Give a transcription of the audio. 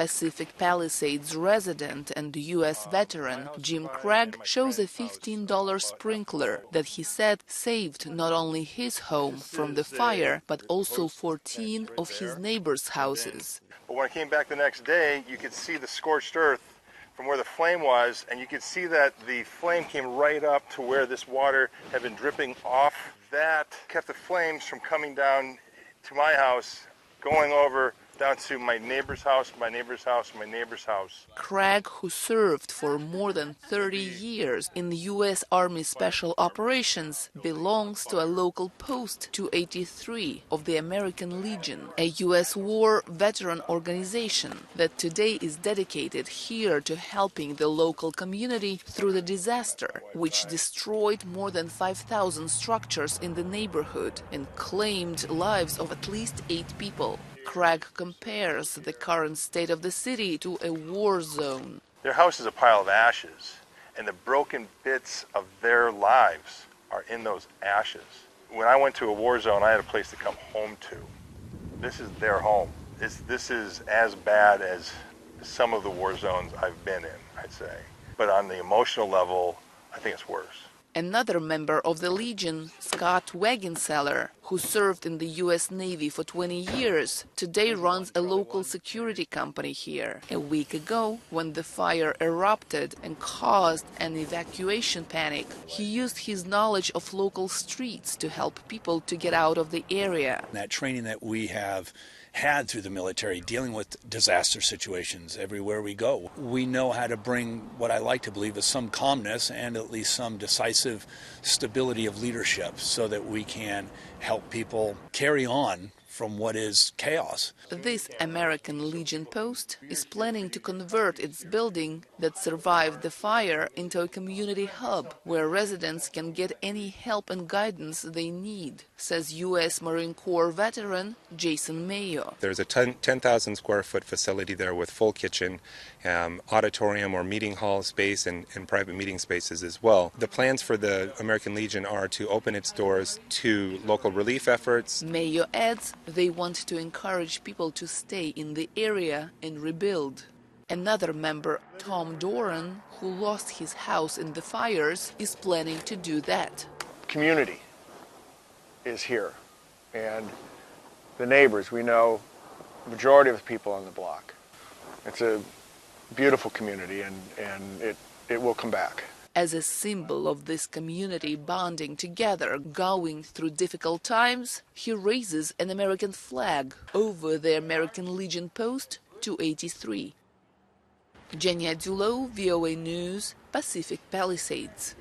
Pacific Palisades resident and U.S. veteran Jim Craig shows a $15 sprinkler that he said saved not only his home from the fire, but also 14 of his neighbors' houses. But when I came back the next day, you could see the scorched earth from where the flame was, and you could see that the flame came right up to where this water had been dripping off. That kept the flames from coming down to my house, going over down to my neighbor's house, my neighbor's house, my neighbor's house. Craig, who served for more than 30 years in the U.S. Army Special Operations, belongs to a local post 283 of the American Legion, a U.S. war veteran organization that today is dedicated here to helping the local community through the disaster, which destroyed more than 5,000 structures in the neighborhood and claimed lives of at least 8 people. Craig compares the current state of the city to a war zone. Their house is a pile of ashes, and the broken bits of their lives are in those ashes. When I went to a war zone, I had a place to come home to. This is their home. This is as bad as some of the war zones I've been in, I'd say. But on the emotional level, I think it's worse. Another member of the Legion, Scott Wagenseller, who served in the U.S. Navy for 20 years, today runs a local security company here. A week ago, when the fire erupted and caused an evacuation panic, he used his knowledge of local streets to help people to get out of the area. That training that we have had through the military, dealing with disaster situations everywhere we go. We know how to bring what I like to believe is some calmness and at least some decisive stability of leadership so that we can help people carry on from what is chaos. This American Legion post is planning to convert its building that survived the fire into a community hub where residents can get any help and guidance they need, says U.S. Marine Corps veteran Jason Mayo. There's a 10,000 square foot facility there with full kitchen, auditorium or meeting hall space and private meeting spaces as well. The plans for the American Legion are to open its doors to local relief efforts. Mayo adds they want to encourage people to stay in the area and rebuild. Another member, Tom Doran, who lost his house in the fires, is planning to do that. Community is here, and the neighbors, we know the majority of the people on the block. It's a beautiful community, and it will come back. As a symbol of this community bonding together, going through difficult times, he raises an American flag over the American Legion post 283. Genia, Dulot, VOA News, Pacific Palisades.